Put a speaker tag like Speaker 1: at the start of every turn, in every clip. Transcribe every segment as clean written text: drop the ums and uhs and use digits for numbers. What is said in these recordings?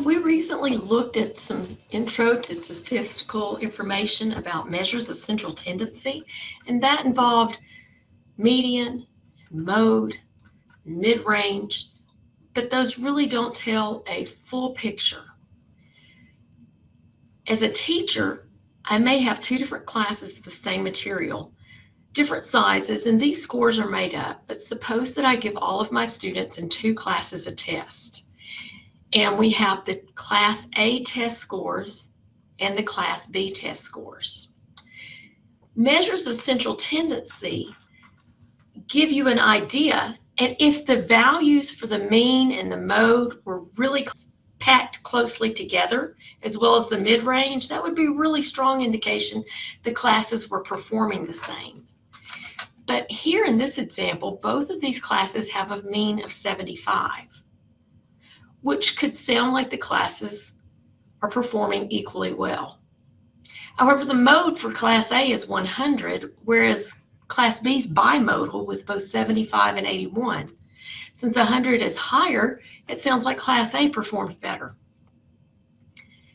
Speaker 1: We recently looked at some intro to statistical information about measures of central tendency, and that involved median, mode, mid-range, but those really don't tell a full picture. As a teacher, I may have two different classes of the same material, different sizes, and these scores are made up, but suppose that I give all of my students in two classes a test. And we have the Class A test scores and the Class B test scores. Measures of central tendency give you an idea, and if the values for the mean and the mode were really packed closely together, as well as the mid-range, that would be a really strong indication the classes were performing the same. But here in this example, both of these classes have a mean of 75. Which could sound like the classes are performing equally well. However, the mode for Class A is 100, whereas Class B is bimodal with both 75 and 81. Since 100 is higher, it sounds like Class A performed better.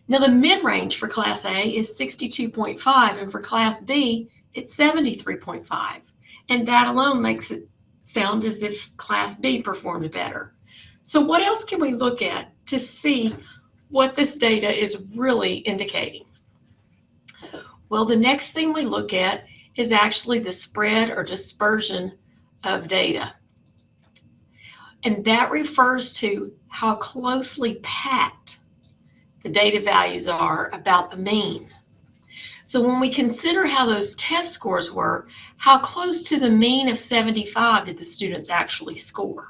Speaker 1: Now the mid-range for Class A is 62.5, and for Class B, it's 73.5. And that alone makes it sound as if Class B performed better. So what else can we look at to see what this data is really indicating? Well, the next thing we look at is actually the spread or dispersion of data. And that refers to how closely packed the data values are about the mean. So when we consider how those test scores were, how close to the mean of 75 did the students actually score?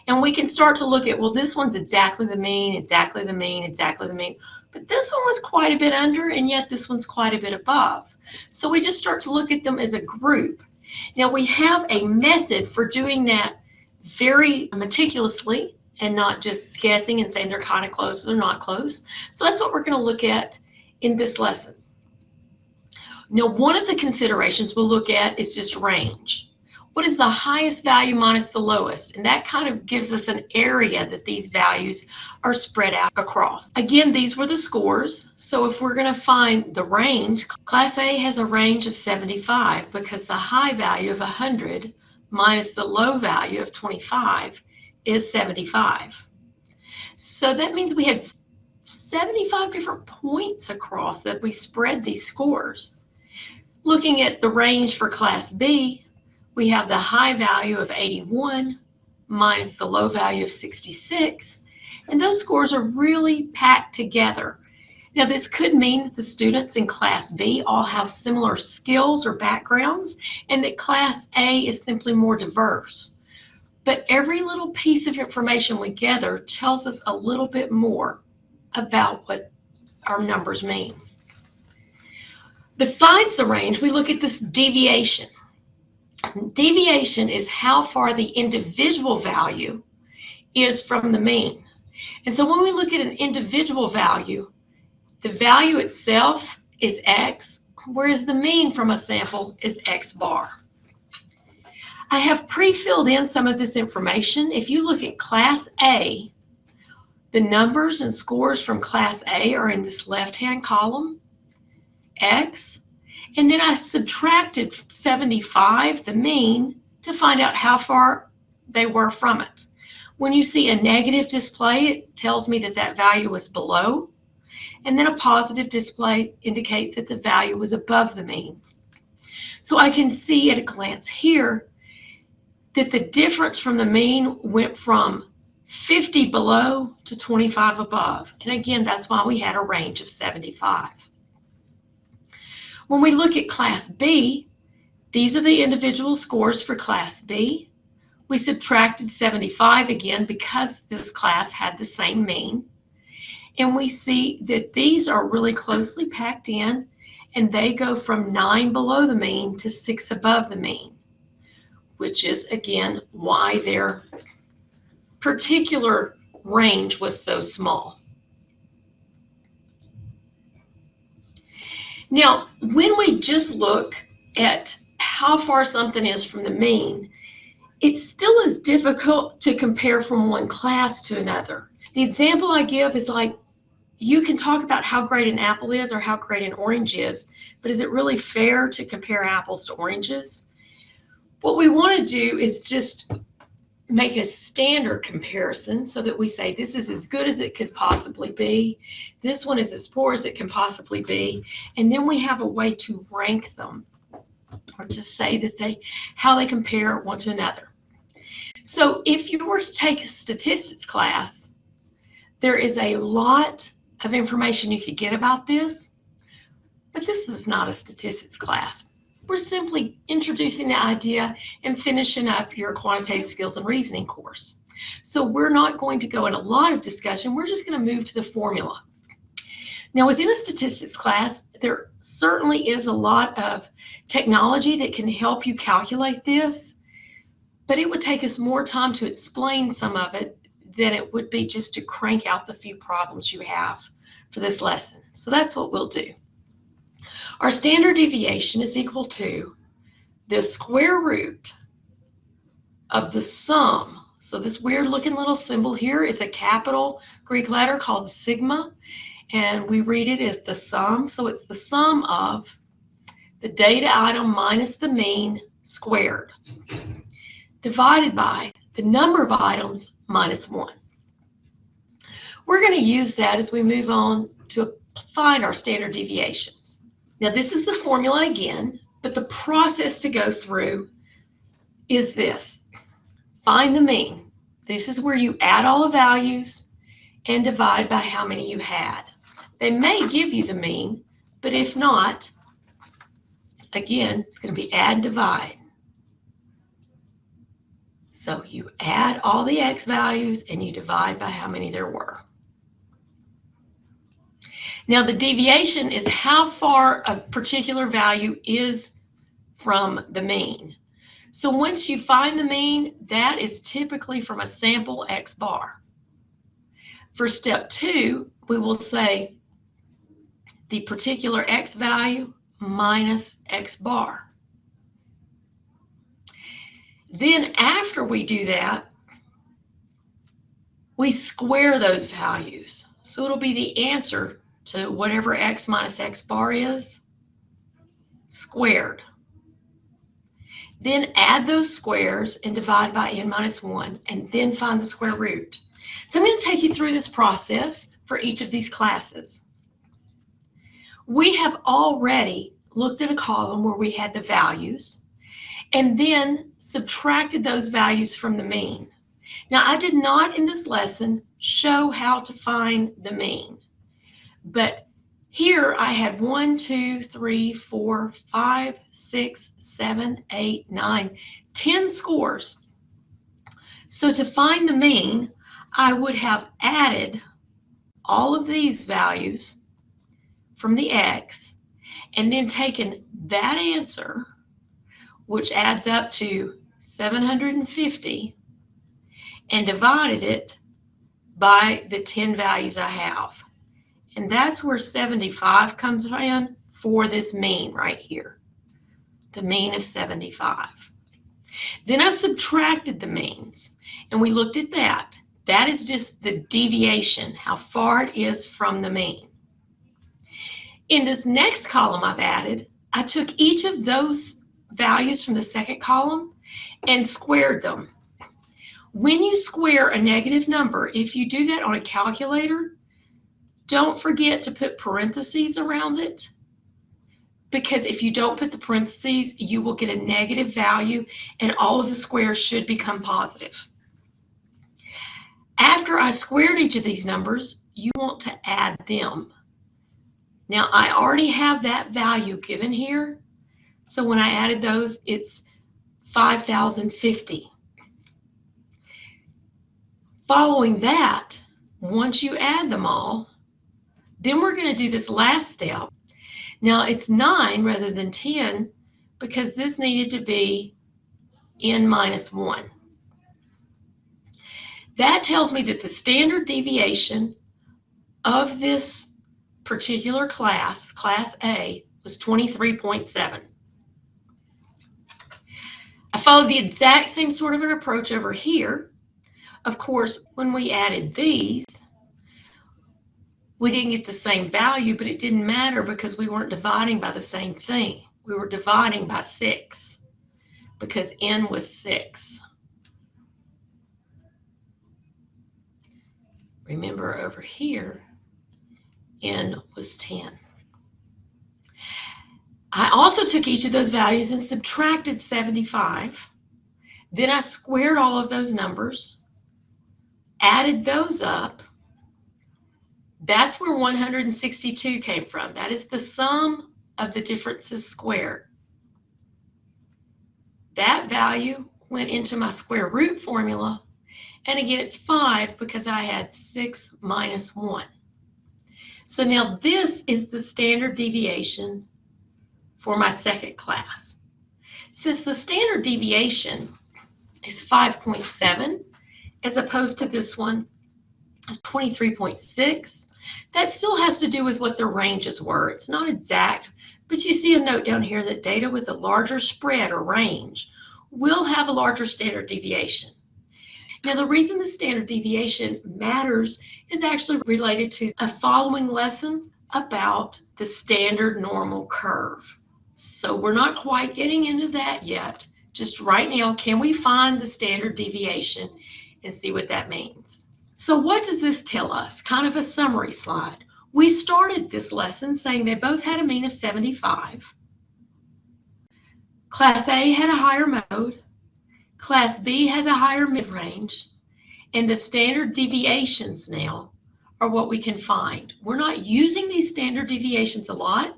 Speaker 1: And we can start to look at, well, this one's exactly the mean, exactly the mean, exactly the mean. But this one was quite a bit under, and yet this one's quite a bit above. So we just start to look at them as a group. Now we have a method for doing that very meticulously and not just guessing and saying they're kind of close or they're not close. So that's what we're going to look at in this lesson. Now, one of the considerations we'll look at is just range. What is the highest value minus the lowest? And that kind of gives us an area that these values are spread out across. Again, these were the scores. So if we're going to find the range, Class A has a range of 75 because the high value of 100 minus the low value of 25 is 75. So that means we had 75 different points across that we spread these scores. Looking at the range for Class B, we have the high value of 81 minus the low value of 66, and those scores are really packed together. Now, this could mean that the students in Class B all have similar skills or backgrounds, and that Class A is simply more diverse. But every little piece of information we gather tells us a little bit more about what our numbers mean. Besides the range, we look at this deviation. Deviation is how far the individual value is from the mean. And so when we look at an individual value, the value itself is x, whereas the mean from a sample is x bar. I have pre-filled in some of this information. If you look at Class A, the numbers and scores from Class A are in this left-hand column, x, and then I subtracted 75, the mean, to find out how far they were from it. When you see a negative display, it tells me that that value was below, and then a positive display indicates that the value was above the mean. So I can see at a glance here that the difference from the mean went from 50 below to 25 above. And again, that's why we had a range of 75. When we look at Class B, these are the individual scores for Class B. We subtracted 75 again because this class had the same mean. And we see that these are really closely packed in, and they go from 9 below the mean to 6 above the mean, which is, again, why their particular range was so small. Now, when we just look at how far something is from the mean, it still is difficult to compare from one class to another. The example I give is like, you can talk about how great an apple is or how great an orange is, but is it really fair to compare apples to oranges? What we want to do is just make a standard comparison so that we say this is as good as it could possibly be, this one is as poor as it can possibly be, and then we have a way to rank them or to say that how they compare one to another. So if you were to take a statistics class, there is a lot of information you could get about this, but this is not a statistics class. We're simply introducing the idea and finishing up your quantitative skills and reasoning course. So we're not going to go in a lot of discussion, we're just going to move to the formula. Now within a statistics class, there certainly is a lot of technology that can help you calculate this, but it would take us more time to explain some of it than it would be just to crank out the few problems you have for this lesson. So that's what we'll do. Our standard deviation is equal to the square root of the sum. So this weird looking little symbol here is a capital Greek letter called sigma, and we read it as the sum. So it's the sum of the data item minus the mean squared, divided by the number of items minus 1. We're going to use that as we move on to find our standard deviations. Now this is the formula again, but the process to go through is this. Find the mean. This is where you add all the values and divide by how many you had. They may give you the mean, but if not, again, it's going to be add and divide. So you add all the x values and you divide by how many there were. Now the deviation is how far a particular value is from the mean. So once you find the mean, that is typically from a sample x bar. For step 2, we will say the particular x value minus x bar. Then after we do that, we square those values. So it'll be the answer to whatever x minus x bar is, squared. Then add those squares and divide by n minus 1, and then find the square root. So I'm going to take you through this process for each of these classes. We have already looked at a column where we had the values and then subtracted those values from the mean. Now I did not in this lesson show how to find the mean, but here I had 1, 2, 3, 4, 5, 6, 7, 8, 9, 10 scores. So to find the mean, I would have added all of these values from the x and then taken that answer, which adds up to 750, and divided it by the 10 values I have. And that's where 75 comes in for this mean right here, the mean of 75. Then I subtracted the means, and we looked at that. That is just the deviation, how far it is from the mean. In this next column I've added, I took each of those values from the second column and squared them. When you square a negative number, if you do that on a calculator, don't forget to put parentheses around it, because if you don't put the parentheses, you will get a negative value and all of the squares should become positive. After I squared each of these numbers, you want to add them. Now I already have that value given here, so when I added those, it's 5,050. Following that, once you add them all, then we're going to do this last step. Now it's 9 rather than 10 because this needed to be n minus 1. That tells me that the standard deviation of this particular class, Class A, was 23.7. I followed the exact same sort of an approach over here. Of course, when we added these, we didn't get the same value, but it didn't matter because we weren't dividing by the same thing. We were dividing by 6 because n was 6. Remember over here, n was 10. I also took each of those values and subtracted 75. Then I squared all of those numbers, added those up. That's where 162 came from. That is the sum of the differences squared. That value went into my square root formula. And again, it's 5 because I had 6 minus 1. So now this is the standard deviation for my second class. Since the standard deviation is 5.7 as opposed to this one of 23.6, that still has to do with what the ranges were. It's not exact, but you see a note down here that data with a larger spread or range will have a larger standard deviation. Now, the reason the standard deviation matters is actually related to a following lesson about the standard normal curve. So we're not quite getting into that yet. Just right now, can we find the standard deviation and see what that means? So what does this tell us? Kind of a summary slide. We started this lesson saying they both had a mean of 75. Class A had a higher mode. Class B has a higher mid-range. And the standard deviations now are what we can find. We're not using these standard deviations a lot,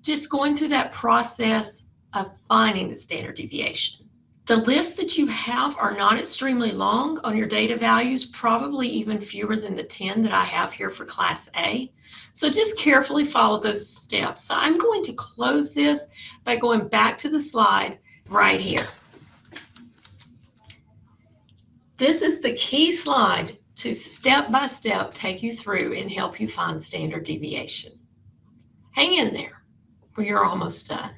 Speaker 1: just going through that process of finding the standard deviation. The lists that you have are not extremely long on your data values, probably even fewer than the 10 that I have here for Class A. So just carefully follow those steps. So I'm going to close this by going back to the slide right here. This is the key slide to step-by-step take you through and help you find standard deviation. Hang in there, you're almost done.